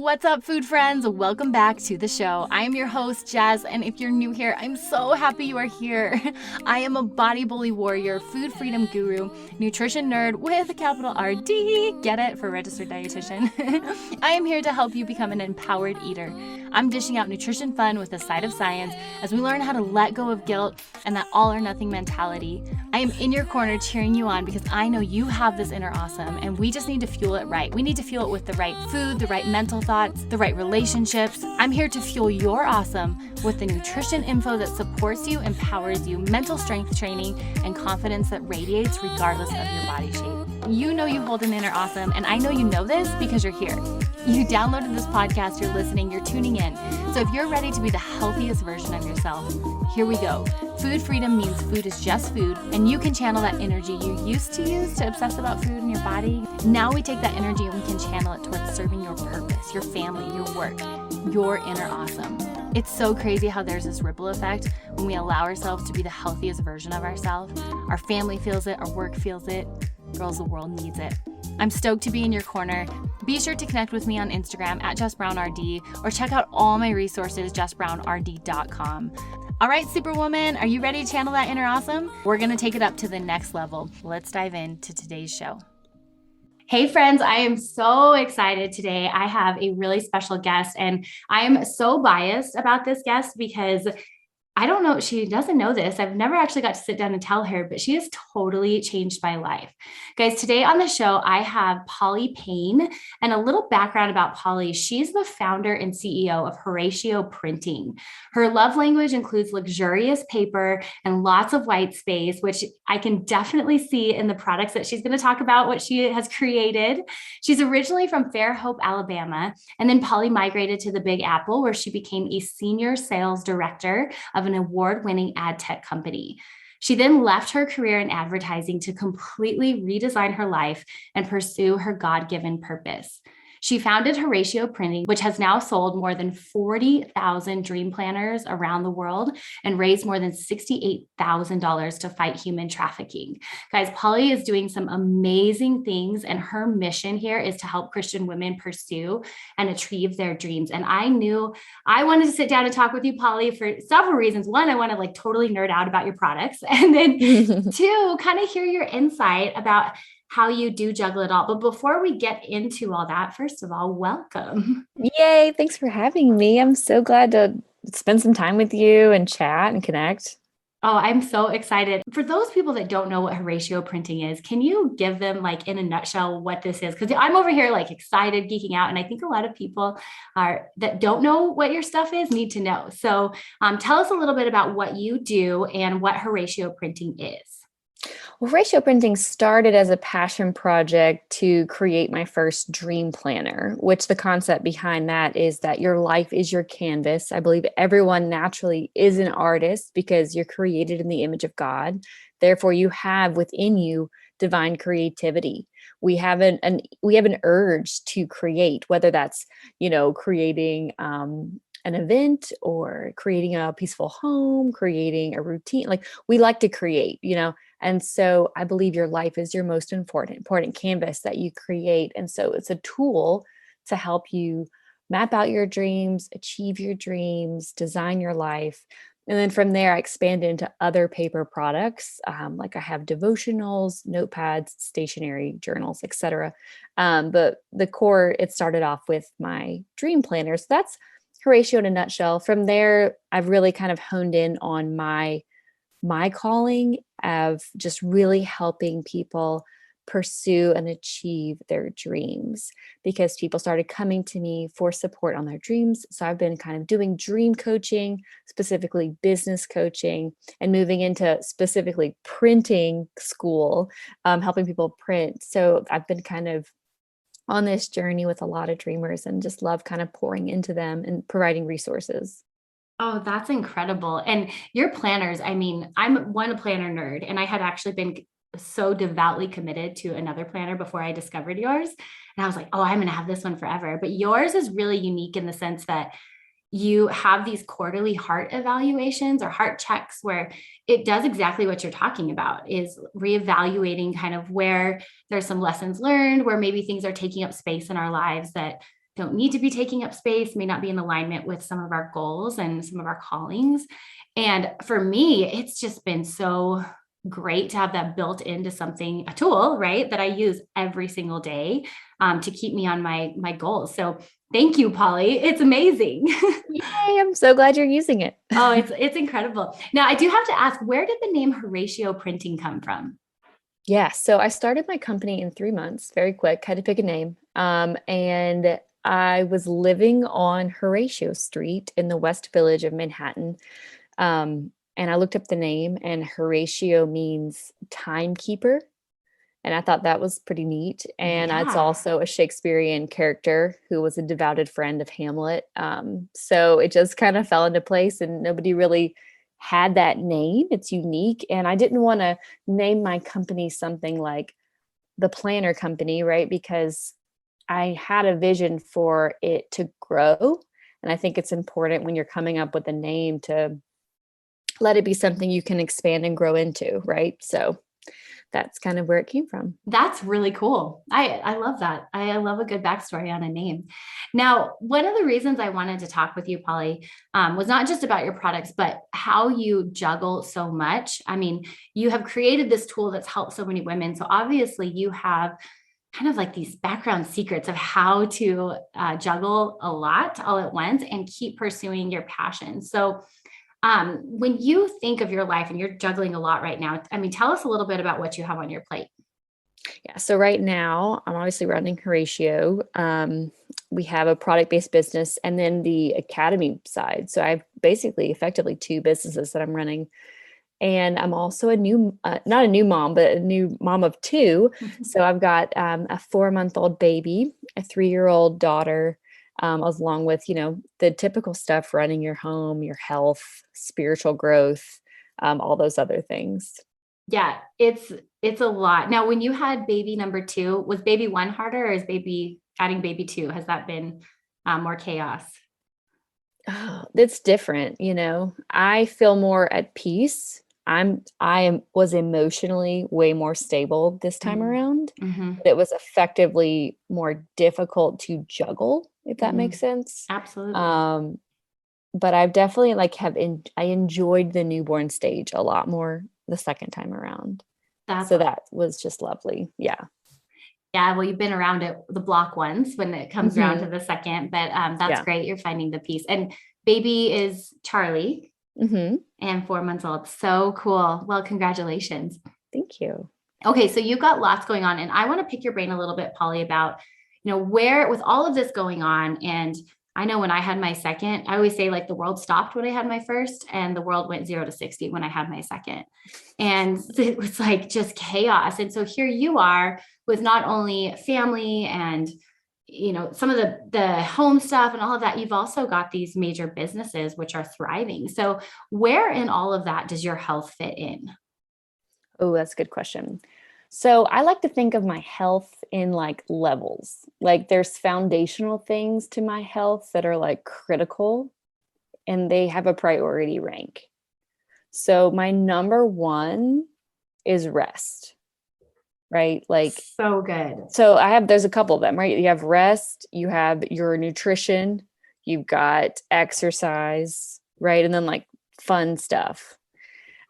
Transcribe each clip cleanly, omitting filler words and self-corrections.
What's up, food friends? Welcome back to the show. I am your host, Jazz, and if you're new here, I'm so happy you are here. I am a body bully warrior, food freedom guru, nutrition nerd with a capital RD, get it, for registered dietitian. I am here to help you become an empowered eater. I'm dishing out nutrition fun with a side of science as we learn how to let go of guilt and that all or nothing mentality. I am in your corner cheering you on because I know you have this inner awesome and we just need to fuel it right. We need to fuel it with the right food, the right mental thoughts, the right relationships. I'm here to fuel your awesome with the nutrition info that supports you, empowers you, mental strength training, and confidence that radiates regardless of your body shape. You know you hold an inner awesome, and I know you know this because you're here. You downloaded this podcast, you're listening, you're tuning in. So if you're ready to be the healthiest version of yourself, here we go. Food freedom means food is just food, and you can channel that energy you used to use to obsess about food in your body. Now we take that energy and we can channel it towards serving your purpose, your family, your work, your inner awesome. It's so crazy how there's this ripple effect when we allow ourselves to be the healthiest version of ourselves. Our family feels it, our work feels it. Girls, the world needs it. I'm stoked to be in your corner. Be sure to connect with me on Instagram at JessBrownRD or check out all my resources, JessBrownRD.com. All right, Superwoman, are you ready to channel that inner awesome? We're going to take it up to the next level. Let's dive into today's show. Hey friends, I am so excited today. I have a really special guest and I am so biased about this guest because I don't know, she doesn't know this. I've never actually got to sit down and tell her, but she has totally changed my life. Guys, today on the show, I have Payne, and a little background about Polly. She's the founder and CEO of Horacio Printing. Her love language includes luxurious paper and lots of white space, which I can definitely see in the products that she's going to talk about, what she has created. She's originally from Fairhope, Alabama, and then Polly migrated to the Big Apple, where she became a senior sales director of an award-winning ad tech company. She then left her career in advertising to completely redesign her life and pursue her God-given purpose. She founded Horacio Printing, which has now sold more than 40,000 dream planners around the world and raised more than $68,000 to fight human trafficking. Guys, Polly is doing some amazing things, and her mission here is to help Christian women pursue and achieve their dreams. And I knew I wanted to sit down and talk with you, Polly, for several reasons. One, I want to totally nerd out about your products. And then two, kind of hear your insight about how you do juggle it all. But before we get into all that, first of all, welcome. Yay. Thanks for having me. I'm so glad to spend some time with you and chat and connect. Oh, I'm so excited. For those people that don't know what Horacio Printing is, can you give them in a nutshell what this is? Because I'm over here excited, geeking out. And I think a lot of people that don't know what your stuff is need to know. So tell us a little bit about what you do and what Horacio Printing is. Well, Horacio Printing started as a passion project to create my first dream planner, which the concept behind that is that your life is your canvas. I believe everyone naturally is an artist because you're created in the image of God. Therefore, you have within you divine creativity. We have an urge to create, whether that's, creating an event or creating a peaceful home, creating a routine. We like to create, and so I believe your life is your most important canvas that you create. And so it's a tool to help you map out your dreams, achieve your dreams, design your life. And then from there, I expand into other paper products. I have devotionals, notepads, stationery, journals, etc. But the core, it started off with my dream planner. So that's Horacio in a nutshell. From there, I've really kind of honed in on my calling of just really helping people pursue and achieve their dreams, because people started coming to me for support on their dreams. So I've been kind of doing dream coaching, specifically business coaching, and moving into specifically printing school, helping people print. So I've been kind of on this journey with a lot of dreamers and just love kind of pouring into them and providing resources. Oh, that's incredible. And your planners, I'm a planner nerd, and I had actually been so devoutly committed to another planner before I discovered yours. And I was like, oh, I'm going to have this one forever. But yours is really unique in the sense that you have these quarterly heart evaluations or heart checks where it does exactly what you're talking about, is reevaluating kind of where there's some lessons learned, where maybe things are taking up space in our lives that don't need to be taking up space, may not be in alignment with some of our goals and some of our callings. And for me, it's just been so great to have that built into something, a tool, right, that I use every single day to keep me on my goals. So thank you, Polly. It's amazing. Yay, I'm so glad you're using it. Oh, it's incredible. Now, I do have to ask, where did the name Horatio Printing come from? Yeah, so I started my company in 3 months, very quick, had to pick a name. And I was living on Horatio Street in the West Village of Manhattan. And I looked up the name, and Horatio means timekeeper. And I thought that was pretty neat. And it's Yeah. also a Shakespearean character who was a devoted friend of Hamlet. So it just kind of fell into place, and nobody really had that name. It's unique. And I didn't want to name my company something like the Planner Company, right? Because I had a vision for it to grow. And I think it's important when you're coming up with a name to let it be something you can expand and grow into, right? So that's kind of where it came from. That's really cool. I love that. I love a good backstory on a name. Now, one of the reasons I wanted to talk with you, Polly, was not just about your products, but how you juggle so much. I mean, you have created this tool that's helped so many women. So obviously, you have kind of like these background secrets of how to juggle a lot all at once and keep pursuing your passion. So when you think of your life and you're juggling a lot right now, I mean, tell us a little bit about what you have on your plate. Yeah. So right now, I'm obviously running Horatio. We have a product-based business and then the academy side. So I've basically effectively two businesses that I'm running. And I'm also not a new mom, but a new mom of two. So I've got a 4-month-old baby, a 3-year-old daughter, along with, the typical stuff, running your home, your health, spiritual growth, all those other things. Yeah, it's a lot. Now, when you had baby number two, was baby one harder, or is baby adding baby two? Has that been more chaos? Oh, it's different, I feel more at peace. Was emotionally way more stable this time Mm-hmm. around, Mm-hmm. but it was effectively more difficult to juggle, if that Mm-hmm. makes sense. Absolutely. Um, but I've definitely I enjoyed the newborn stage a lot more the second time around. That's So that was just lovely. Yeah. Yeah, well, you've been around it the block once when it comes around to Hmm. the second, but that's Yeah. great. You're finding the peace. And baby is Charlie Hmm. and 4 months old. So cool. Well, congratulations. Thank you. Okay, so you've got lots going on, and I want to pick your brain a little bit, Polly, about where with all of this going on. And I know when I had my second, I always say like the world stopped when I had my first, and the world went 0 to 60 when I had my second, and it was like just chaos. And so here you are with not only family and some of the home stuff and all of that, you've also got these major businesses which are thriving. So where in all of that does your health fit in? Oh, that's a good question. So I like to think of my health in like levels. Like there's foundational things to my health that are like critical and they have a priority rank. So my number one is rest, right? Like, So good. so there's a couple of them, right? You have rest, you have your nutrition, you've got exercise, right? And then like fun stuff.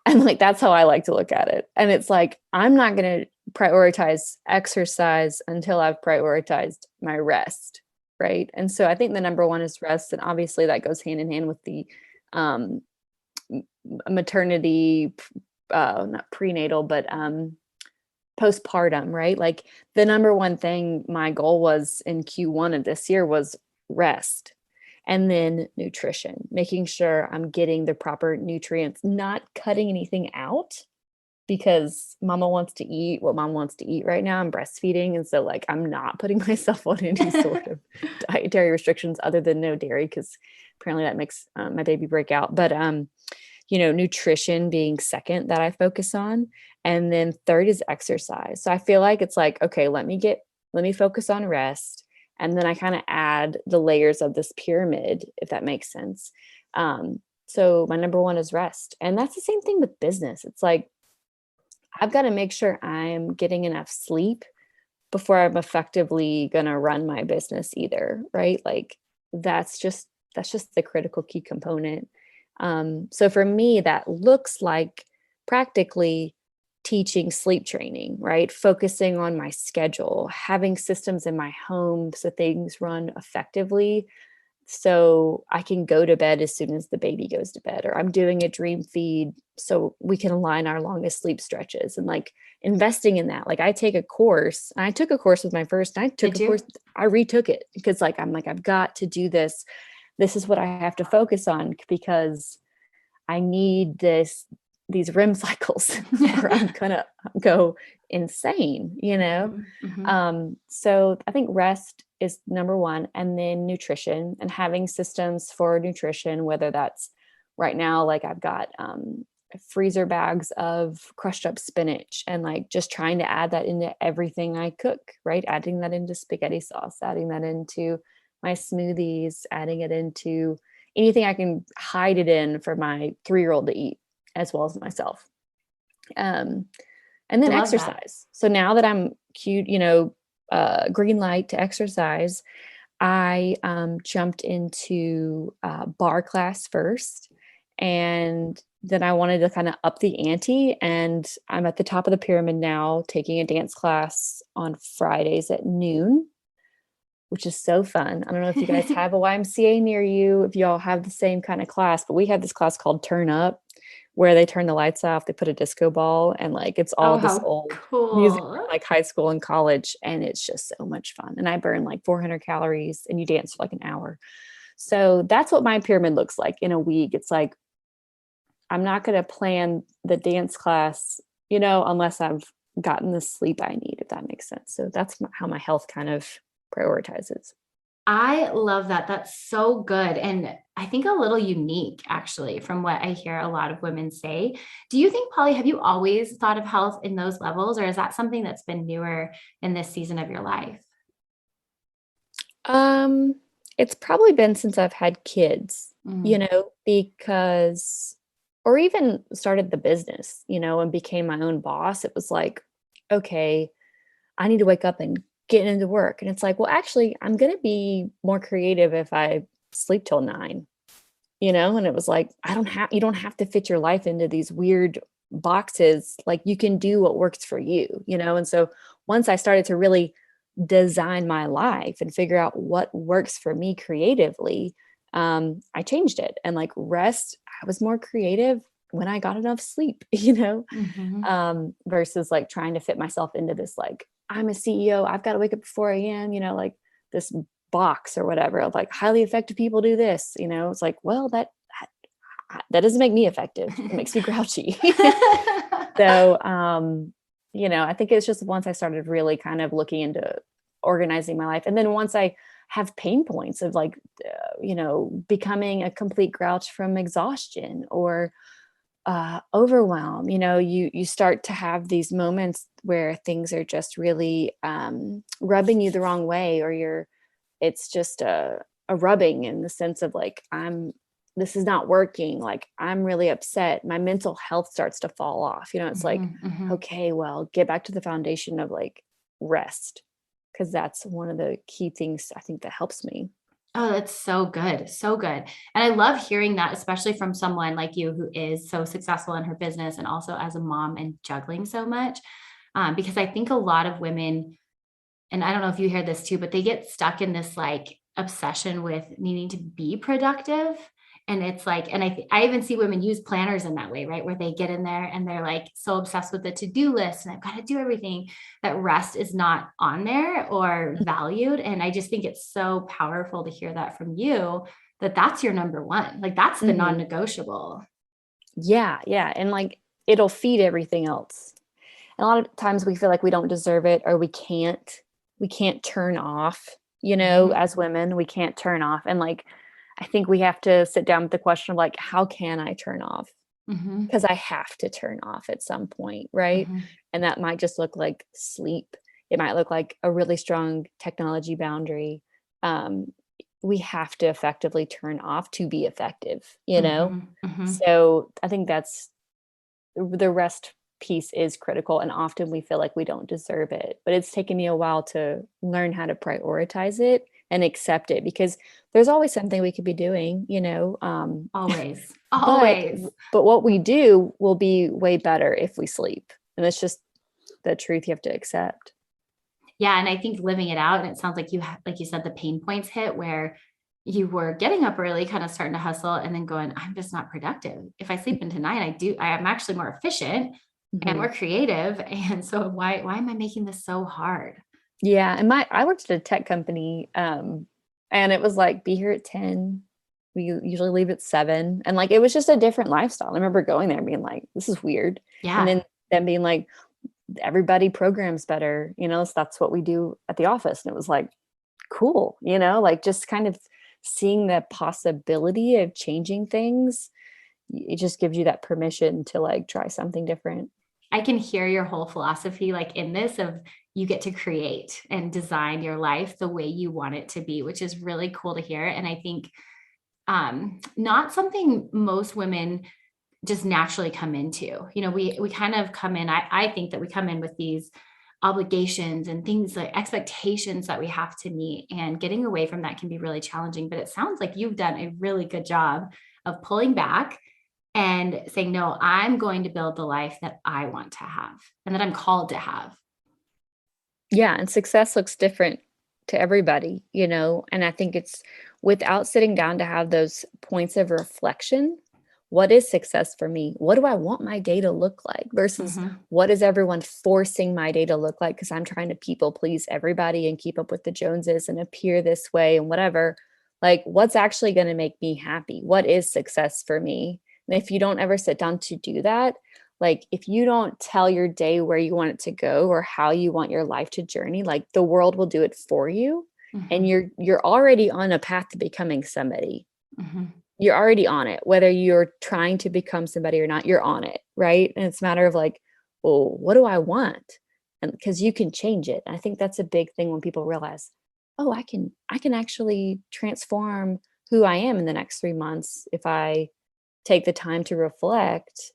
And like, that's how I like to look at it. And it's like, I'm not going to prioritize exercise until I've prioritized my rest. Right. And so I think the number one is rest. And obviously that goes hand in hand with the um, maternity, not prenatal, but postpartum, right? Like the number one thing my goal was in Q1 of this year was rest. And then nutrition, making sure I'm getting the proper nutrients, not cutting anything out because mama wants to eat what mom wants to eat right now. I'm breastfeeding. And so like, I'm not putting myself on any sort of dietary restrictions other than no dairy, because apparently that makes my baby break out. But, nutrition being second that I focus on. And then third is exercise. So I feel like it's like, okay, let me focus on rest. And then I kind of add the layers of this pyramid, if that makes sense. So my number one is rest. And that's the same thing with business. It's like, I've got to make sure I'm getting enough sleep before I'm effectively going to run my business either, right? Like that's just the critical key component. So for me, that looks like practically teaching sleep training, right? Focusing on my schedule, having systems in my home so things run effectively, so I can go to bed as soon as the baby goes to bed, or I'm doing a dream feed so we can align our longest sleep stretches, and like investing in that. Like I take a course, and I took a course with my first, and I took Did a you? course, I retook it because like, I'm like, I've got to do this. This is what I have to focus on because I need these REM cycles or I'm gonna go insane, you know? Mm-hmm. So I think rest is number one, and then nutrition and having systems for nutrition, whether that's right now, like I've got freezer bags of crushed up spinach and like just trying to add that into everything I cook, right? Adding that into spaghetti sauce, adding that into my smoothies, adding it into anything I can hide it in for my 3-year-old to eat as well as myself. And I then love that. exercise. So now that I'm cute, green light to exercise, I jumped into bar class first. And then I wanted to kind of up the ante. And I'm at the top of the pyramid now, taking a dance class on Fridays at noon, which is so fun. I don't know if you guys have a YMCA near you, if y'all have the same kind of class, but we have this class called Turn Up, where they turn the lights off, they put a disco ball, and like it's all Oh, this how old music from cool. like high school and college, and it's just so much fun. And I burn like 400 calories, and you dance for like an hour. So that's what my pyramid looks like in a week. It's like I'm not going to plan the dance class, unless I've gotten the sleep I need, if that makes sense. So that's how my health kind of prioritizes. I love that. That's so good. And I think a little unique, actually, from what I hear a lot of women say. Do you think, Polly, have you always thought of health in those levels, or is that something that's been newer in this season of your life? Um, it's probably been since I've had kids, Mm. because, or even started the business, and became my own boss. It was like, okay, I need to wake up and get into work. And it's like, well, actually, I'm going to be more creative if I sleep till 9, and it was like, you don't have to fit your life into these weird boxes. Like you can do what works for you, and so once I started to really design my life and figure out what works for me creatively, I changed it. And like rest, I was more creative when I got enough sleep, Hmm. versus like trying to fit myself into this, like, I'm a CEO, I've got to wake up at 4 a.m., like this box or whatever of like highly effective people do this, it's like, well, that doesn't make me effective. It makes me grouchy. So, I think it's just once I started really kind of looking into organizing my life. And then once I have pain points of like, becoming a complete grouch from exhaustion or overwhelm, you start to have these moments where things are just really rubbing you the wrong way, or it's just a rubbing in the sense of like, this is not working. Like I'm really upset. My mental health starts to fall off. It's like, Hmm. Hmm. okay, well, get back to the foundation of like rest. Cause that's one of the key things I think that helps me. Oh, that's so good. So good. And I love hearing that, especially from someone like you who is so successful in her business and also as a mom and juggling so much. Because I think a lot of women, and I don't know if you hear this too, but they get stuck in this like obsession with needing to be productive. And it's like, and I even see women use planners in that way, right? Where they get in there and they're like so obsessed with the to-do list and I've got to do everything, that rest is not on there or valued. And I just think it's so powerful to hear that from you, that that's your number one. Like that's the Hmm. non-negotiable. Yeah. Yeah. And like, it'll feed everything else. And a lot of times we feel like we don't deserve it, or we can't turn off, Mhm. as women, we can't turn off. And like, I think we have to sit down with the question of like, how can I turn off? Mhm. Because I have to turn off at some point, right? Mhm. And that might just look like sleep. It might look like a really strong technology boundary. Um, we have to effectively turn off to be effective, Mhm. Mhm. So I think that's the rest peace is critical, and often we feel like we don't deserve it. But it's taken me a while to learn how to prioritize it and accept it, because there's always something we could be doing, Always, but always. but what we do will be way better if we sleep. And that's just the truth you have to accept. Yeah. And I think living it out, and it sounds like like you said, the pain points hit where you were getting up early, kind of starting to hustle, and then going, I'm just not productive. If I sleep in tonight, I'm actually more efficient and Mhm. more creative. And so why am I making this so hard? Yeah, and I worked at a tech company, and it was like, be here at 10. We usually leave at 7, and like it was just a different lifestyle. I remember going there and being like, "This is weird," and Yeah. then them being like, "Everybody programs better," so that's what we do at the office, and it was like, cool, like just kind of seeing the possibility of changing things. It just gives you that permission to like try something different. I can hear your whole philosophy like in this of you get to create and design your life the way you want it to be, which is really cool to hear. And I think not something most women just naturally come into. We kind of come in, I think that we come in with these obligations and things like expectations that we have to meet, and getting away from that can be really challenging. But it sounds like you've done a really good job of pulling back and saying, no, I'm going to build the life that I want to have and that I'm called to have. Yeah, and success looks different to everybody, and I think it's without sitting down to have those points of reflection. What is success for me? What do I want my day to look like versus Mhm. what is everyone forcing my day to look like because I'm trying to people please everybody and keep up with the Joneses and appear this way and whatever. Like, what's actually going to make me happy? What is success for me? And if you don't ever sit down to do that, like if you don't tell your day where you want it to go or how you want your life to journey, like the world will do it for you. And Mhm. you're already on a path to becoming somebody. Mhm. You're already on it. Whether you're trying to become somebody or not, you're on it, right? And it's a matter of like, well, what do I want? And because you can change it. And I think that's a big thing when people realize, oh, I can actually transform who I am in the next 3 months if I take the time to reflect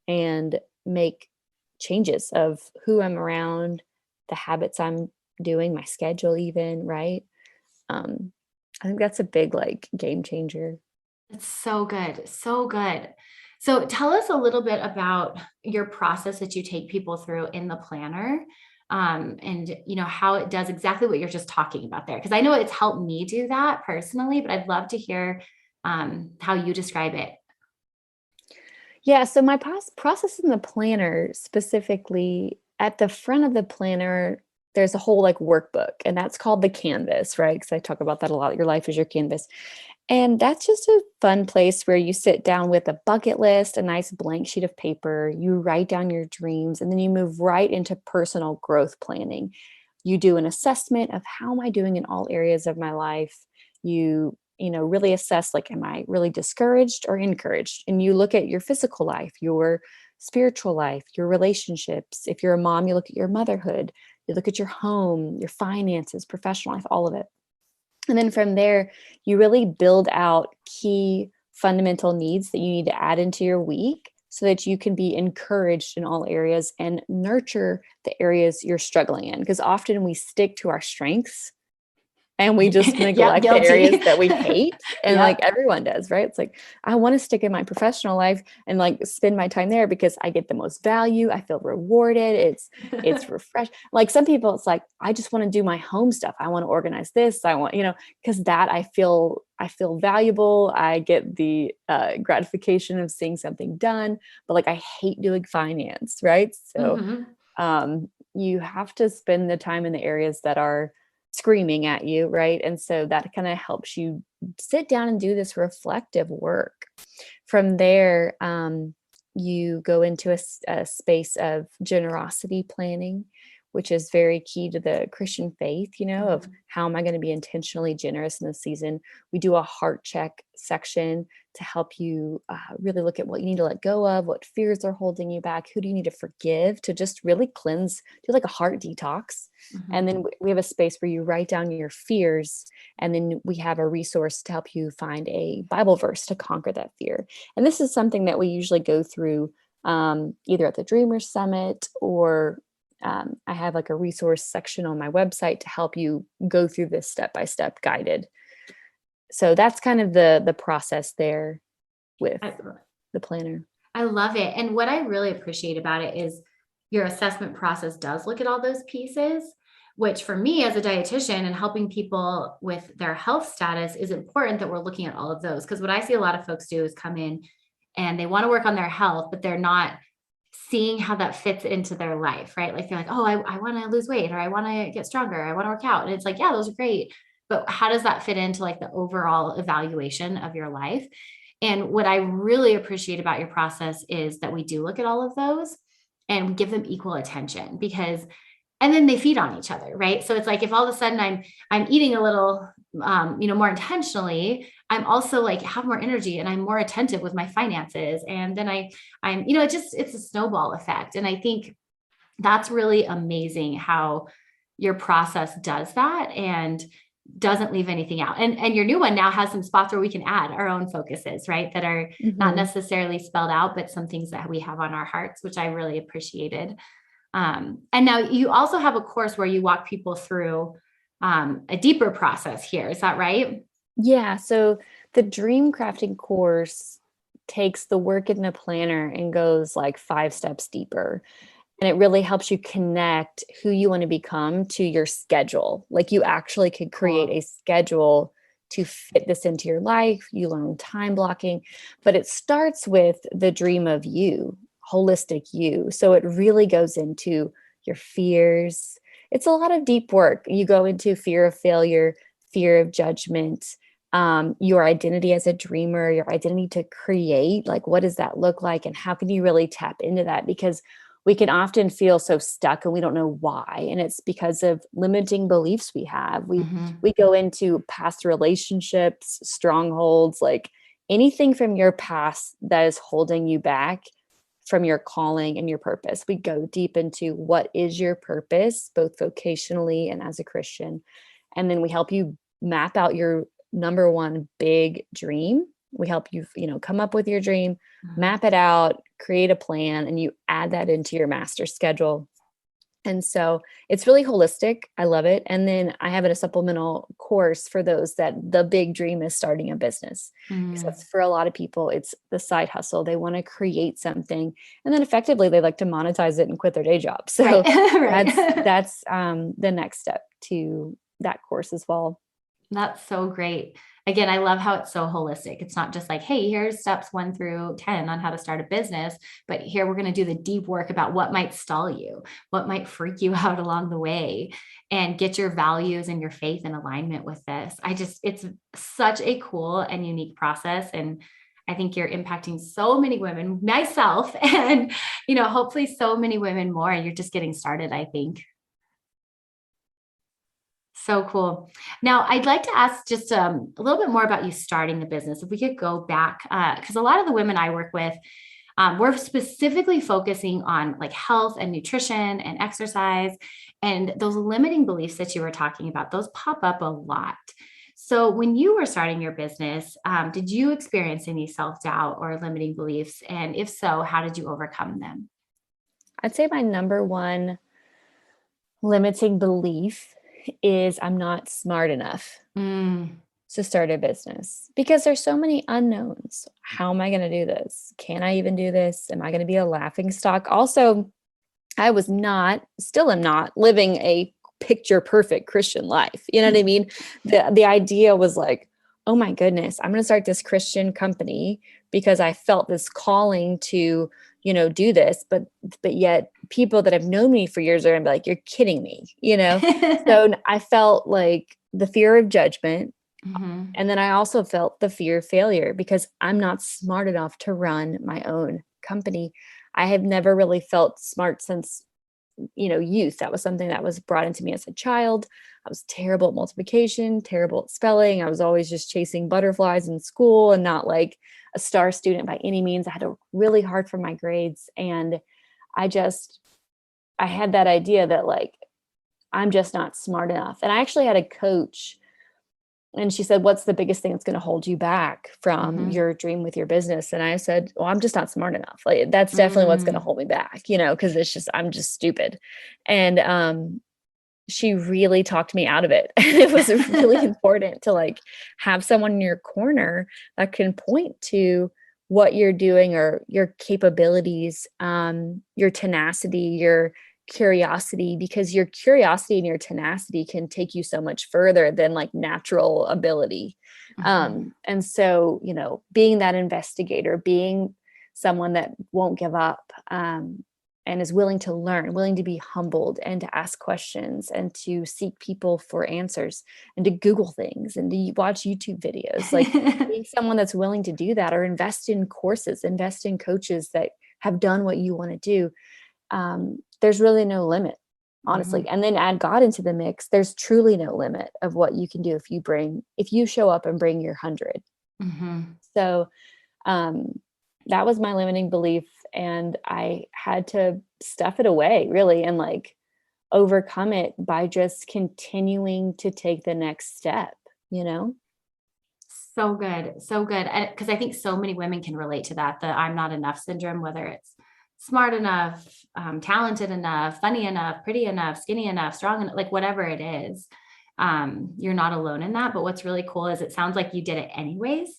and make changes of who I'm around, the habits I'm doing, my schedule even, right? Um, I think that's a big like game changer. It's so good. So good. So tell us a little bit about your process that you take people through in the planner. And how it does exactly what you're just talking about there. Because I know it's helped me do that personally, but I'd love to hear how you describe it. Yeah, so my process in the planner, specifically at the front of the planner, there's a whole like workbook, and that's called the canvas, right? Because I talk about that a lot. Your life is your canvas. And that's just a fun place where you sit down with a bucket list, a nice blank sheet of paper, you write down your dreams, and then you move right into personal growth planning. You do an assessment of how am I doing in all areas of my life. You really assess like, am I really discouraged or encouraged? And you look at your physical life, your spiritual life, your relationships. If you're a mom, you look at your motherhood, you look at your home, your finances, professional life, all of it. And then from there, you really build out key fundamental needs that you need to add into your week so that you can be encouraged in all areas and nurture the areas you're struggling in. Because often we stick to our strengths and we just Yep, neglect the areas guilty. that we hate, and like Yep. everyone does, right? It's like I want to stick in my professional life and like spend my time there because I get the most value, I feel rewarded, it's refreshed. Like some people it's like I just want to do my home stuff, I want to organize this, I want, because that I feel valuable, I get the gratification of seeing something done, but like I hate doing finance, right? So Mhm. you have to spend the time in the areas that are screaming at you, right? And so that kind of helps you sit down and do this reflective work. From there, you go into a space of generosity planning, which is very key to the Christian faith, of Mhm. how am I going to be intentionally generous in this season? We do a heart check section to help you really look at what you need to let go of, what fears are holding you back, who do you need to forgive to just really cleanse, do like a heart detox. And Mhm. then we have a space where you write down your fears. And then we have a resource to help you find a Bible verse to conquer that fear. And this is something that we usually go through either at the Dreamers Summit or I have like a resource section on my website to help you go through this step-by-step guided. So that's kind of the process there with I, the planner. I love it. And what I really appreciate about it is your assessment process does look at all those pieces, which for me as a dietitian and helping people with their health status is important that we're looking at all of those. Because what I see a lot of folks do is come in and they want to work on their health, but they're not seeing how that fits into their life, right? Like they're like, oh, I want to lose weight, or I want to get stronger, I want to work out. And it's like, yeah, those are great. But how does that fit into like the overall evaluation of your life? And what I really appreciate about your process is that we do look at all of those and we give them equal attention, because and then they feed on each other, right? So it's like if all of a sudden I'm eating a little more intentionally, I'm also like have more energy and I'm more attentive with my finances, and then I'm it's a snowball effect. And I think that's really amazing how your process does that and doesn't leave anything out. And your new one now has some spots where we can add our own focuses, right? That are not necessarily spelled out, but some things that we have on our hearts, which I really appreciated. And now you also have a course where you walk people through a deeper process here. Is that right? Yeah. So the dream crafting course takes the work in the planner and goes like 5 steps deeper. And it really helps you connect who you want to become to your schedule. Like you actually could create Cool. a schedule to fit this into your life. You learn time blocking, but it starts with the dream of you, holistic you. So it really goes into your fears. It's a lot of deep work. You go into fear of failure, fear of judgment, your identity as a dreamer, your identity to create. Like, what does that look like? And how can you really tap into that? Because we can often feel so stuck and we don't know why. And it's because of limiting beliefs we have. We go into past relationships, strongholds, like anything from your past that is holding you back from your calling and your purpose. We go deep into what is your purpose, both vocationally and as a Christian. And then we help you map out your number one big dream. We help you, come up with your dream, map it out, create a plan, and you add that into your master schedule. And so it's really holistic. I love it. And then I have a supplemental course for those that the big dream is starting a business. Because that's for a lot of people, it's the side hustle. They want to create something and then effectively they like to monetize it and quit their day job. So Right. Right. that's the next step to that course as well. That's so great. Again, I love how it's so holistic. It's not just like, hey, here's steps 1 through 10 on how to start a business, but here we're going to do the deep work about what might stall you, what might freak you out along the way, and get your values and your faith in alignment with this. It's such a cool and unique process. And I think you're impacting so many women, myself, and, hopefully so many women more. You're just getting started, I think. So cool. Now, I'd like to ask just a little bit more about you starting the business. If we could go back, because a lot of the women I work with, we're specifically focusing on like health and nutrition and exercise, and those limiting beliefs that you were talking about, those pop up a lot. So when you were starting your business, did you experience any self-doubt or limiting beliefs? And if so, how did you overcome them? I'd say my number one limiting belief is I'm not smart enough to start a business because there's so many unknowns. How am I going to do this? Can I even do this? Am I going to be a laughing stock? Also, I was not, still am not living a picture perfect Christian life. You know what I mean? The idea was like, oh my goodness, I'm going to start this Christian company because I felt this calling to, do this, but yet people that have known me for years are going to be like, you're kidding me, So I felt like the fear of judgment. And then I also felt the fear of failure because I'm not smart enough to run my own company. I have never really felt smart since, youth. That was something that was brought into me as a child. I was terrible at multiplication, terrible at spelling. I was always just chasing butterflies in school and not like a star student by any means. I had to work really hard for my grades. And I had that idea that like, I'm just not smart enough. And I actually had a coach And she said, what's the biggest thing that's going to hold you back from Mm-hmm. your dream with your business? And I said, well, I'm just not smart enough. Like, that's definitely what's going to Mm. hold me back, cause I'm just stupid. And, she really talked me out of it. And it was really important to like have someone in your corner that can point to what you're doing or your capabilities, your tenacity, your curiosity, because your curiosity and your tenacity can take you so much further than like natural ability. Mm-hmm. And so, being that investigator, being someone that won't give up, and is willing to learn, willing to be humbled and to ask questions and to seek people for answers and to Google things and to watch YouTube videos, like being someone that's willing to do that, or invest in courses, invest in coaches that have done what you want to do. There's really no limit, honestly. Mm-hmm. And then add God into the mix. There's truly no limit of what you can do if you show up and bring your 100. Mm-hmm. So, that was my limiting belief, and I had to stuff it away really and like overcome it by just continuing to take the next step, you know? So good. So good. Because I think so many women can relate to that, the I'm not enough syndrome, whether it's smart enough, talented enough, funny enough, pretty enough, skinny enough, strong enough, like whatever it is. You're not alone in that. But what's really cool is it sounds like you did it anyways.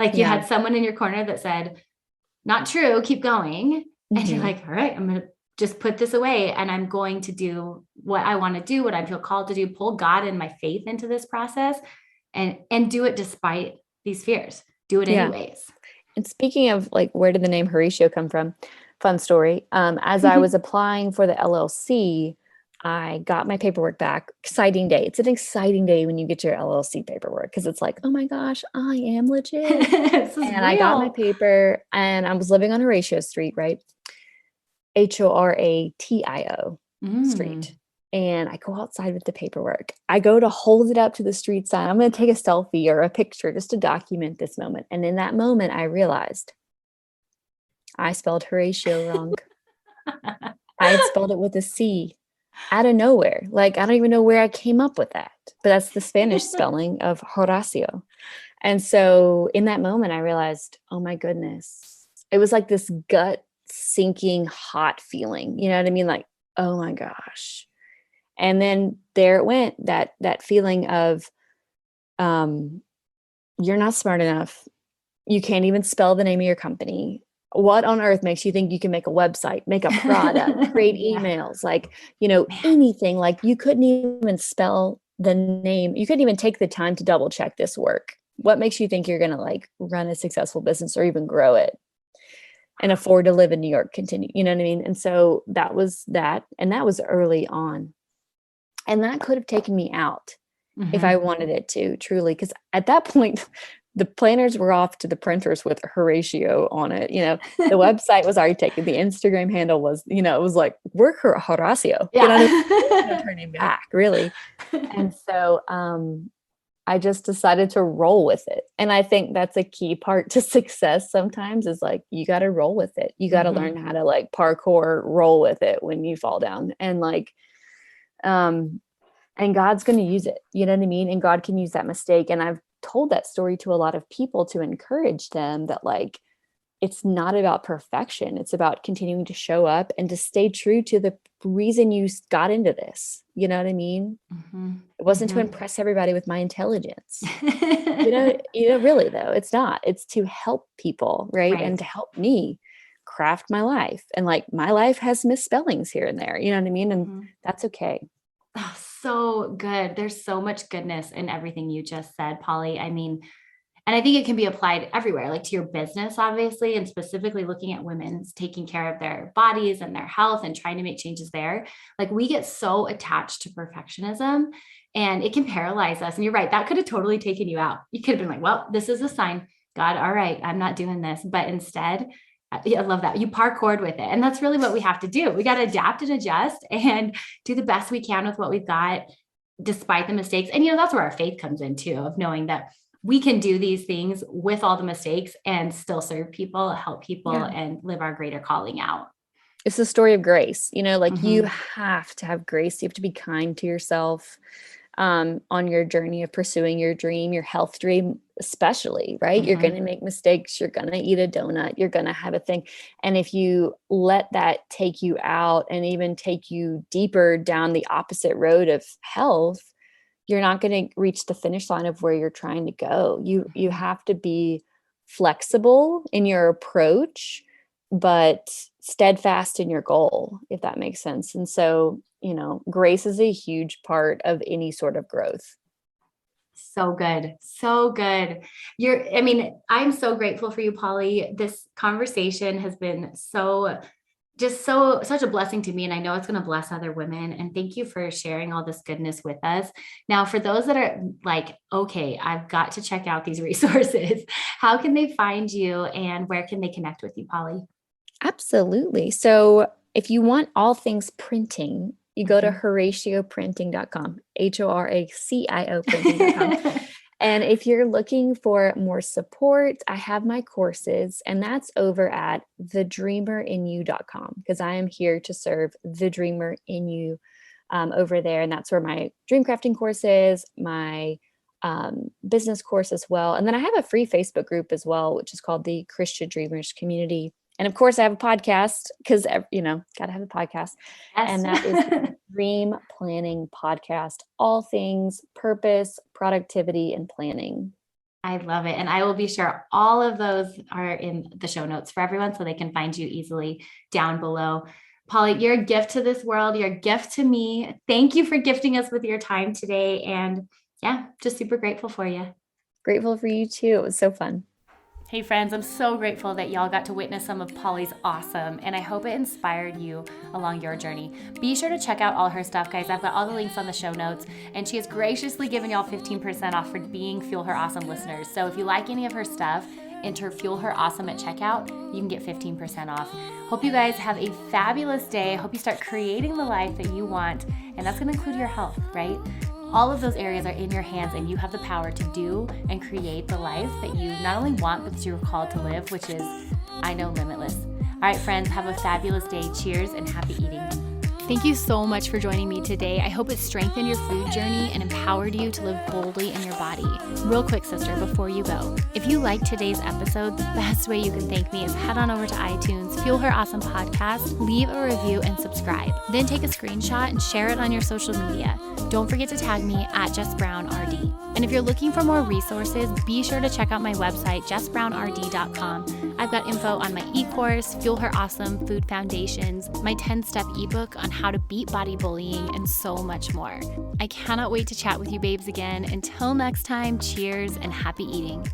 Like you Yeah. had someone in your corner that said, not true, keep going. And you're Mhm. like, all right, I'm going to just put this away and I'm going to do what I want to do, what I feel called to do, pull God and my faith into this process and do it despite these fears. Do it Yeah. anyways. And speaking of like, where did the name Horatio come from? Fun story. As I was applying for the LLC, I got my paperwork back. Exciting day. It's an exciting day when you get your LLC paperwork because it's like, oh my gosh, I am legit. This is And I got my real. paper, and I was living on Horatio Street, right? Horatio Street. Mm. And I go outside with the paperwork. I go to hold it up to the street sign. I'm going to take a selfie or a picture just to document this moment. And in that moment, I realized I spelled Horatio wrong. I had spelled it with a C out of nowhere. Like, I don't even know where I came up with that, but that's the Spanish spelling of Horacio. And so in that moment, I realized, oh my goodness, it was like this gut sinking hot feeling. You know what I mean? Like, oh my gosh. And then there it went, that feeling of, you're not smart enough. You can't even spell the name of your company. What on earth makes you think you can make a website, make a product, create Yeah, emails, like, man. anything? Like, you couldn't even spell the name. You couldn't even take the time to double check this work. What makes you think you're going to like run a successful business or even grow it and afford to live in New York, continue? You know what I mean? And so that was that. And that was early on. And that could have taken me out if I Mm-hmm. wanted it to, truly. Because at that point, the planners were off to the printers with Horatio on it. The website was already taken. The Instagram handle was, it was like, we're Horacio. You know what I mean? There was no Yeah. turning back, really. And so I just decided to roll with it. And I think that's a key part to success sometimes, is like, you got to roll with it. You got to learn Mm-hmm. how to like parkour, roll with it when you fall down. And like, and God's going to use it. You know what I mean? And God can use that mistake. And I've told that story to a lot of people to encourage them that like, it's not about perfection. It's about continuing to show up and to stay true to the reason you got into this. You know what I mean? Mm-hmm. It wasn't to Mm-hmm. impress everybody with my intelligence. Really though, it's not. It's to help people, right? And Right. to help me craft my life. And like, my life has misspellings here and there. You know what I mean? And Mm-hmm. that's okay. Oh, so good. There's so much goodness in everything you just said, Polly. I mean, and I think it can be applied everywhere, like to your business, obviously, and specifically looking at women's taking care of their bodies and their health and trying to make changes there. Like we get so attached to perfectionism and it can paralyze us. And you're right, that could have totally taken you out. You could have been like, well, this is a sign. God, all right, I'm not doing this. But instead, I love that. You parkoured with it. And that's really what we have to do. We got to adapt and adjust and do the best we can with what we've got, despite the mistakes. And, that's where our faith comes in too, of knowing that we can do these things with all the mistakes and still serve people, help people, Yeah. and live our greater calling out. It's the story of grace, like you Mm-hmm. have to have grace. You have to be kind to yourself. on your journey of pursuing your dream, your health dream, especially, right? Mm-hmm. You're going to make mistakes. You're going to eat a donut. You're going to have a thing. And if you let that take you out and even take you deeper down the opposite road of health, you're not going to reach the finish line of where you're trying to go. You have to be flexible in your approach, but steadfast in your goal, if that makes sense. And so, grace is a huge part of any sort of growth. So good. So good. I'm so grateful for you, Polly. This conversation has been such a blessing to me. And I know it's going to bless other women. And thank you for sharing all this goodness with us. Now, for those that are like, okay, I've got to check out these resources, how can they find you and where can they connect with you, Polly? Absolutely. So if you want all things printing, you go to horacioprinting.com, HORACIO printing.com. And if you're looking for more support, I have my courses, and that's over at thedreamerinyou.com, because I am here to serve the dreamer in you over there. And that's where my dream crafting course is, my business course as well. And then I have a free Facebook group as well, which is called the Christian Dreamers Community. And of course, I have a podcast because, got to have a podcast. Yes. And that is the Dream Planning Podcast, all things purpose, productivity, and planning. I love it. And I will be sure all of those are in the show notes for everyone so they can find you easily down below. Polly, you're a gift to this world. You're a gift to me. Thank you for gifting us with your time today. And yeah, just super grateful for you. Grateful for you too. It was so fun. Hey friends, I'm so grateful that y'all got to witness some of Polly's awesome, and I hope it inspired you along your journey. Be sure to check out all her stuff, guys. I've got all the links on the show notes, and she has graciously given y'all 15% off for being Fuel Her Awesome listeners. So if you like any of her stuff, enter Fuel Her Awesome at checkout. You can get 15% off. Hope you guys have a fabulous day. I hope you start creating the life that you want, and that's going to include your health, right? All of those areas are in your hands, and you have the power to do and create the life that you not only want, but that you're called to live, which is, I know, limitless. All right, friends, have a fabulous day. Cheers and happy eating. Thank you so much for joining me today. I hope it strengthened your food journey and empowered you to live boldly in your body. Real quick, sister, before you go, if you liked today's episode, the best way you can thank me is head on over to iTunes, Fuel Her Awesome Podcast, leave a review and subscribe. Then take a screenshot and share it on your social media. Don't forget to tag me at JessBrownRD. And if you're looking for more resources, be sure to check out my website, JessBrownRD.com. I've got info on my e-course, Fuel Her Awesome Food Foundations, my 10-step ebook on how to beat body bullying, and so much more. I cannot wait to chat with you babes again. Until next time, cheers and happy eating.